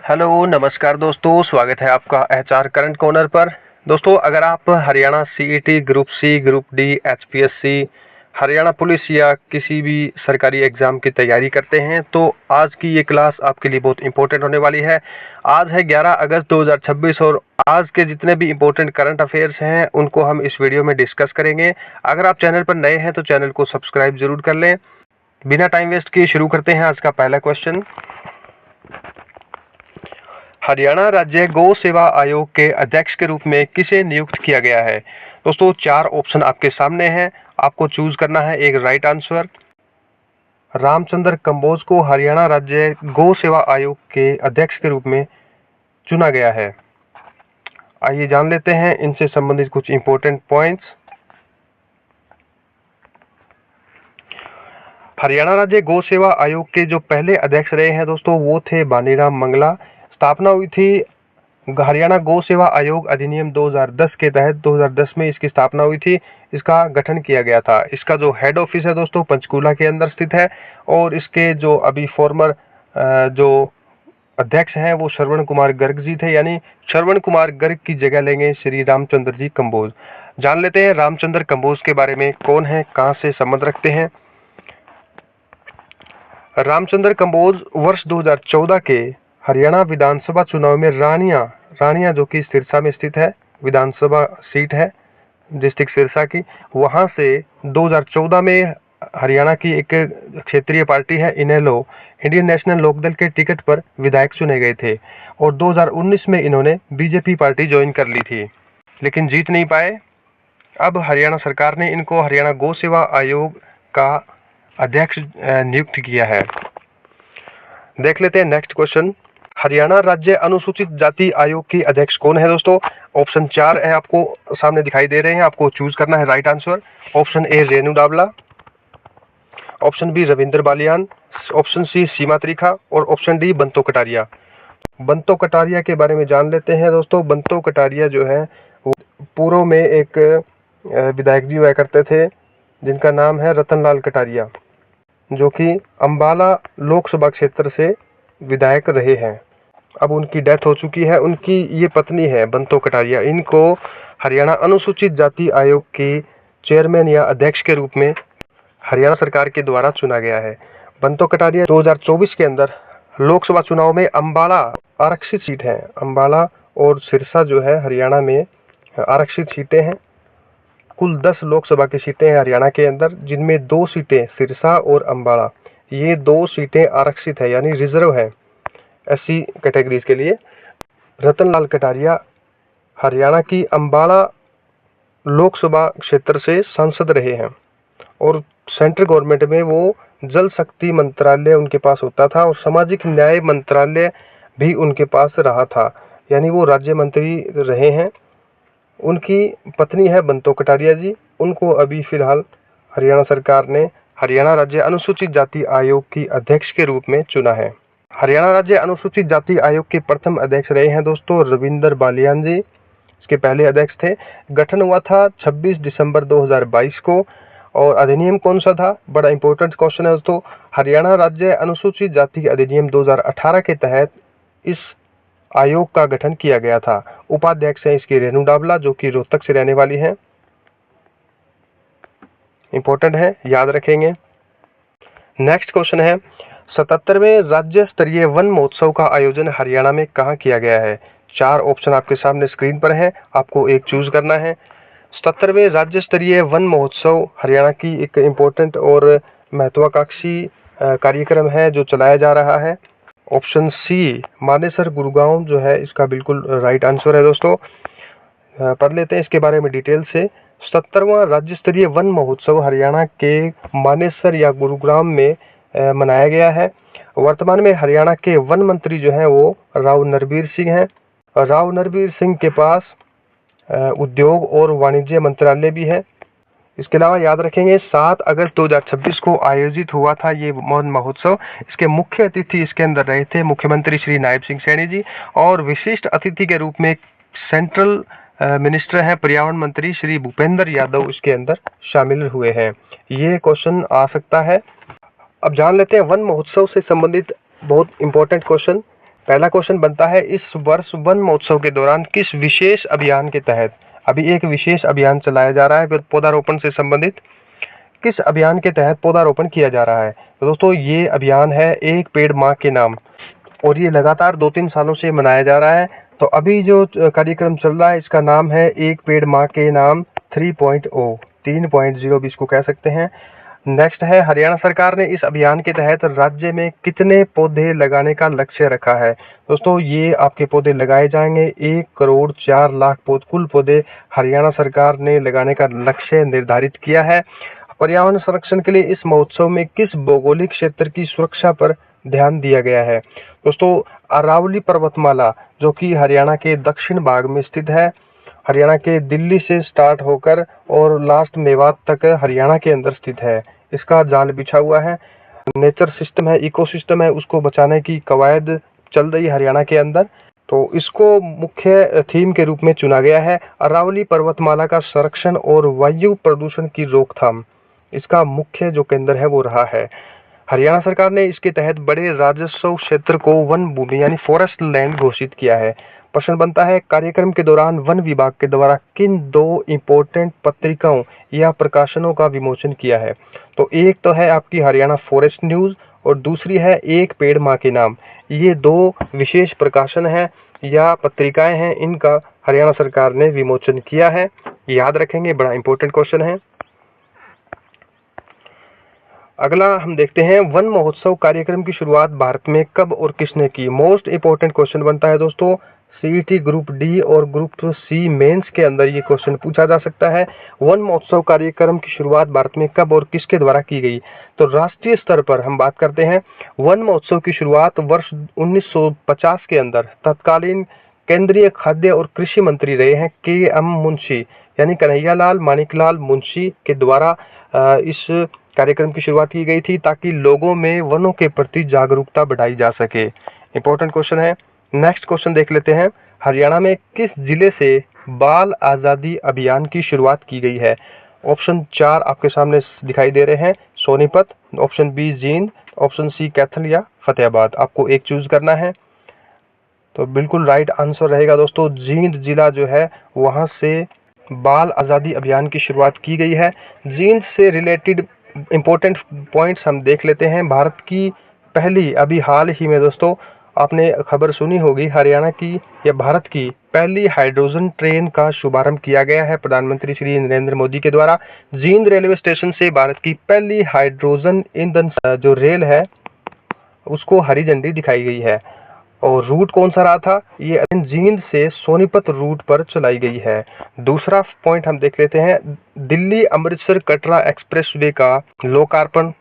Hello नमस्कार दोस्तों, स्वागत है आपका एचआर करंट कॉर्नर पर। दोस्तों, अगर आप Haryana CET, group C, group D, HPSC, Haryana police या किसी भी सरकारी एग्जाम की तैयारी करते हैं तो आज की ये क्लास आपके लिए बहुत इंपॉर्टेंट होने वाली है। आज है 11 अगस्त 2026 और आज के जितने भी इंपॉर्टेंट करंट अफेयर्स हैं उनको हम इस वीडियो में डिस्कस करेंगे। अगर आप चैनल पर नए हैं तो चैनल को सब्सक्राइब जरूर कर लें। बिना टाइम वेस्ट किए शुरू करते हैं आज का पहला क्वेश्चन। हरियाणा राज्य गौ सेवा आयोग के अध्यक्ष के रूप में किसे नियुक्त किया गया है? दोस्तों, 4 ऑप्शन आपके सामने हैं, आपको चूज करना है एक राइट आंसर। रामचंद्र कंबोज को हरियाणा राज्य गौ सेवा आयोग के अध्यक्ष के रूप में चुना गया है। आइए जान लेते हैं इनसे संबंधित कुछ इंपॉर्टेंट पॉइंट्स। हरियाणा राज्य गौ सेवा आयोग के जो पहले अध्यक्ष रहे हैं दोस्तों, वो थे बानीराम मंगला। स्थापना हुई थी हरियाणा गौ सेवा आयोग अधिनियम 2010 के तहत। 2010 में इसकी स्थापना हुई थी, इसका गठन किया गया था। इसका जो हेड ऑफिस है दोस्तों पंचकूला के अंदर स्थित है और इसके जो अभी फॉर्मर जो अध्यक्ष हैं वो श्रवण कुमार गर्ग जी थे, यानी श्रवण कुमार गर्ग की जगह लेंगे श्री रामचंद्र जी कंबोज। जान लेते हैं रामचंद्र कंबोज के बारे में, कौन है, कहां से संबंध रखते हैं। रामचंद्र कंबोज वर्ष 2014 के हरियाणा विधानसभा चुनाव में रानिया जो कि सिरसा में स्थित है, विधानसभा सीट है डिस्ट्रिक्ट सिरसा की, वहां से 2014 में हरियाणा की एक क्षेत्रीय पार्टी है इनेलो, इंडियन नेशनल लोकदल के टिकट पर विधायक चुने गए थे और 2019 में इन्होंने बीजेपी पार्टी ज्वाइन कर ली थी, लेकिन जीत नहीं पाए। अब हरियाणा सरकार ने इनको हरियाणा गौ सेवा आयोग का अध्यक्ष नियुक्त किया है। देख लेते हैं नेक्स्ट क्वेश्चन। हरियाणा राज्य अनुसूचित जाति आयोग की अध्यक्ष कौन है दोस्तों? ऑप्शन 4 है, आपको सामने दिखाई दे रहे हैं, आपको चूज करना है right answer. Option A Renu Dawla, option B Ravindra Baliyan, option C Seema Trikha और ऑप्शन डी बंतो कटारिया। बंतो कटारिया के बारे में जान लेते हैं दोस्तों। बंतो कटारिया जो है पूर्व में एक विधायक जी हुआ करते थे जिनका नाम है रतनलाल कटारिया, जो कि अंबाला लोकसभा क्षेत्र से विधायक रहे हैं। अब उनकी डेथ हो चुकी है। उनकी ये पत्नी है बंतो कटारिया। इनको हरियाणा अनुसूचित जाति आयोग की चेयरमैन या अध्यक्ष के रूप में हरियाणा सरकार के द्वारा चुना गया है। बंतो कटारिया 2024 के अंदर लोकसभा चुनाव में अंबाला आरक्षित सीट है। अंबाला और सिरसा जो है हरियाणा में आरक्षित सीटें हैं। कुल 10 लोकसभा की सीटें हैं हरियाणा के अंदर, जिनमें 2 सीटें सिरसा और अंबाला, ये 2 सीटें आरक्षित है यानी रिजर्व है एससी कैटेगरीज के लिए। रतनलाल कटारिया हरियाणा की अंबाला लोकसभा क्षेत्र से सांसद रहे हैं और सेंट्रल गवर्नमेंट में वो जल शक्ति मंत्रालय उनके पास होता था और सामाजिक न्याय मंत्रालय भी उनके पास रहा था, यानी वो राज्य मंत्री रहे हैं। उनकी पत्नी है बंतो कटारिया जी। उनको अभी फिलहाल हरियाणा सरकार ने हरियाणा राज्य अनुसूचित जाति आयोग की अध्यक्ष के रूप में चुना है। हरियाणा राज्य अनुसूचित जाति आयोग के प्रथम अध्यक्ष रहे हैं दोस्तों रविंद्र बालियान जी, इसके पहले अध्यक्ष थे। गठन हुआ था 26 दिसंबर 2022 को और अधिनियम कौन सा था? बड़ा इंपॉर्टेंट क्वेश्चन है दोस्तों। हरियाणा राज्य अनुसूचित जाति अधिनियम 2018 के तहत इस आयोग का गठन किया गया था। उपाध्यक्ष है इसकी रेणु डावला, जो कि रोहतक से रहने वाली है। इंपॉर्टेंट है, याद रखेंगे। नेक्स्ट क्वेश्चन है 77वें राज्य स्तरीय वन महोत्सव का आयोजन हरियाणा में कहां किया गया है? 4 ऑप्शन आपके सामने स्क्रीन पर है, आपको एक चूज करना है। 77वें राज्य स्तरीय वन महोत्सव हरियाणा की एक इंपॉर्टेंट और महत्वाकांक्षी कार्यक्रम है जो चलाया जा रहा है। ऑप्शन सी मानेसर गुरुग्राम जो है इसका बिल्कुल राइट आंसर है दोस्तों। पढ़ लेते हैं इसके बारे में डिटेल से। 77वां राज्य स्तरीय वन महोत्सव हरियाणा के मानेसर या गुरुग्राम में मनाया गया है। वर्तमान में हरियाणा के वन मंत्री जो हैं वो राव नरबीर सिंह हैं। राव नरबीर सिंह के पास उद्योग और वाणिज्य मंत्रालय भी है। इसके अलावा याद रखेंगे 7 अगस्त 2026 को आयोजित हुआ था ये वन महोत्सव। इसके मुख्य अतिथि इसके अंदर रहे थे मुख्यमंत्री श्री नायब सिंह सैनी जी और विशिष्ट अतिथि के रूप में सेंट्रल मिनिस्टर है पर्यावरण मंत्री श्री भूपेंद्र यादव इसके अंदर शामिल हुए हैं। ये क्वेश्चन आ सकता है। अब जान लेते हैं वन महोत्सव से संबंधित बहुत इंपॉर्टेंट क्वेश्चन। पहला क्वेश्चन बनता है, इस वर्ष वन महोत्सव के दौरान किस विशेष अभियान के तहत, अभी एक विशेष अभियान चलाया जा रहा है पौधारोपण से संबंधित, किस अभियान के तहत पौधारोपण किया जा रहा है? तो दोस्तों ये अभियान है एक पेड़ मां के नाम, और ये लगातार 2-3 सालों से मनाया जा रहा है। तो अभी जो कार्यक्रम चल रहा है इसका नाम है एक पेड़ मां के नाम 3.0 भी इसको कह सकते हैं। नेक्स्ट है, हरियाणा सरकार ने इस अभियान के तहत राज्य में कितने पौधे लगाने का लक्ष्य रखा है? दोस्तों ये आपके पौधे लगाए जाएंगे 1 करोड़ 4 लाख कुल पौधे हरियाणा सरकार ने लगाने का लक्ष्य निर्धारित किया है। पर्यावरण संरक्षण के लिए इस महोत्सव में किस भौगोलिक क्षेत्र की सुरक्षा पर ध्यान दिया गया है? दोस्तों अरावली पर्वतमाला जो कि हरियाणा के दक्षिण भाग में स्थित है, हरियाणा के दिल्ली से स्टार्ट होकर और लास्ट मेवात तक हरियाणा के अंदर स्थित है। इसका जाल बिछा हुआ है, नेचर सिस्टम है, इकोसिस्टम है, उसको बचाने की कवायद चल रही है हरियाणा के अंदर। तो इसको मुख्य थीम के रूप में चुना गया है अरावली पर्वतमाला का संरक्षण और वायु प्रदूषण की रोकथाम। इसका मुख्य जो केंद्र है वो रहा है। हरियाणा सरकार ने इसके तहत बड़े राजस्व क्षेत्र को वन भूमि यानी फॉरेस्ट लैंड घोषित किया है। प्रश्न बनता है, कार्यक्रम के दौरान वन विभाग के द्वारा किन 2 इंपॉर्टेंट पत्रिकाओं या प्रकाशनों का विमोचन किया है? तो एक तो है आपकी हरियाणा फॉरेस्ट न्यूज और दूसरी है एक पेड़ मां के नाम। ये 2 विशेष प्रकाशन है या पत्रिकाएं हैं, इनका हरियाणा सरकार ने विमोचन किया है। याद रखेंगे, बड़ा इंपॉर्टेंट क्वेश्चन है। अगला हम देखते हैं, वन महोत्सव कार्यक्रम की शुरुआत भारत में कब और किसने की? मोस्ट इंपोर्टेंट क्वेश्चन बनता है दोस्तों, सीईटी ग्रुप डी और ग्रुप सी मेंस के अंदर ये क्वेश्चन पूछा जा सकता है। वन महोत्सव कार्यक्रम की शुरुआत भारत में कब और किसके द्वारा की गई? तो राष्ट्रीय स्तर पर हम बात करते हैं, वन महोत्सव की शुरुआत वर्ष 1950 के अंदर तत्कालीन केंद्रीय खाद्य और कृषि मंत्री रहे हैं KM मुंशी यानी कन्हैयालाल मानिकलाल मुंशी के द्वारा इस कार्यक्रम की शुरुआत की गई थी ताकि लोगों में वनों के प्रति जागरूकता बढ़ाई जा सके। इंपॉर्टेंट क्वेश्चन है। नेक्स्ट क्वेश्चन देख लेते हैं, हरियाणा में किस जिले से बाल आजादी अभियान की शुरुआत की गई है? ऑप्शन 4 आपके सामने दिखाई दे रहे हैं, Sonipat, option B Jind, option C Kaithal या फतेहाबाद। आपको एक चूज करना है। तो बिल्कुल राइट आंसर रहेगा दोस्तों, जींद जिला जो है वहां से बाल आजादी अभियान की शुरुआत की गई है। जींद से रिलेटेड इंपॉर्टेंट पॉइंट्स हम देख लेते हैं। भारत की पहली, अभी हाल ही में दोस्तों आपने खबर सुनी होगी, हरियाणा की या भारत की पहली हाइड्रोजन ट्रेन का शुभारंभ किया गया है प्रधानमंत्री श्री नरेंद्र मोदी के द्वारा। जींद रेलवे स्टेशन से भारत की पहली हाइड्रोजन ईंधन जो रेल है उसको हरी झंडी दिखाई गई है। और रूट कौन सा रहा था? ये जींद से सोनीपत रूट पर चलाई गई है। दूसरा पॉइंट हम देख लेते हैं, दिल्ली अमृतसर कटरा एक्सप्रेसवे का लोकार्पण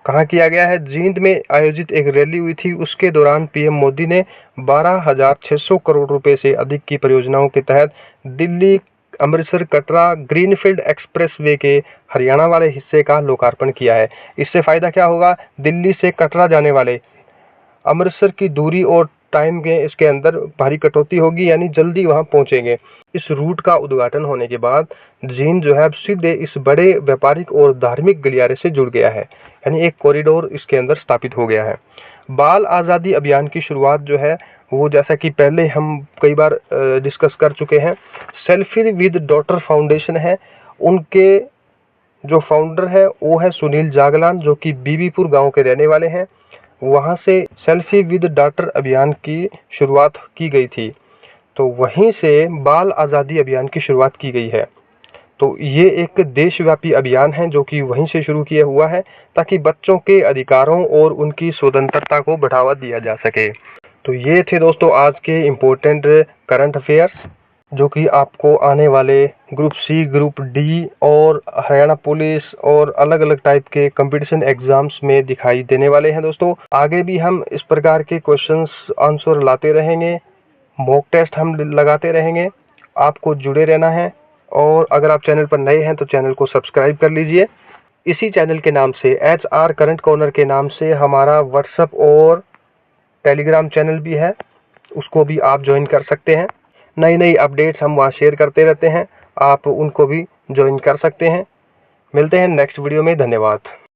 कहाँ किया गया है? जींद में आयोजित एक रैली हुई थी, उसके दौरान पीएम मोदी ने 12,600 करोड़ रुपए से अधिक की परियोजनाओं के तहत दिल्ली अमृतसर कटरा ग्रीनफील्ड एक्सप्रेसवे के हरियाणा वाले हिस्से का लोकार्पण किया है। इससे फायदा क्या होगा? दिल्ली से कटरा जाने वाले अमृतसर की दूरी और टाइम के इसके अंदर भारी कटौती होगी, यानी जल्दी वहां पहुंचेंगे। इस रूट का उद्घाटन होने के बाद जींद जो है सीधे इस बड़े व्यापारिक और धार्मिक गलियारे से जुड़ गया है, यानी एक कॉरिडोर इसके अंदर स्थापित हो गया है। बाल आज़ादी अभियान की शुरुआत जो है वो, जैसा कि पहले हम कई बार डिस्कस कर चुके हैं, सेल्फी विद डॉटर फाउंडेशन है। उनके जो फाउंडर है वो है सुनील जागलान, जो कि बीबीपुर गांव के रहने वाले हैं। वहां से सेल्फी विद डॉटर अभियान की शुरुआत की गई थी, तो वहीं से बाल आज़ादी अभियान की शुरुआत की गई है। तो ये एक देशव्यापी अभियान है जो कि वहीं से शुरू किया हुआ है ताकि बच्चों के अधिकारों और उनकी स्वतंत्रता को बढ़ावा दिया जा सके। तो ये थे दोस्तों आज के इम्पोर्टेंट करंट अफेयर्स जो कि आपको आने वाले ग्रुप सी, ग्रुप डी और हरियाणा पुलिस और अलग अलग टाइप के कंपटीशन एग्जाम्स में दिखाई देने वाले हैं। दोस्तों आगे भी हम इस प्रकार के क्वेश्चंस आंसर लाते रहेंगे, मॉक टेस्ट हम लगाते रहेंगे। आपको जुड़े रहना है और अगर आप चैनल पर नए हैं तो चैनल को सब्सक्राइब कर लीजिए। इसी चैनल के नाम से HR करंट कॉर्नर के नाम से हमारा व्हाट्सएप और टेलीग्राम चैनल भी है, उसको भी आप ज्वाइन कर सकते हैं। नई नई अपडेट्स हम वहाँ शेयर करते रहते हैं, आप उनको भी ज्वाइन कर सकते हैं। मिलते हैं नेक्स्ट वीडियो में, धन्यवाद।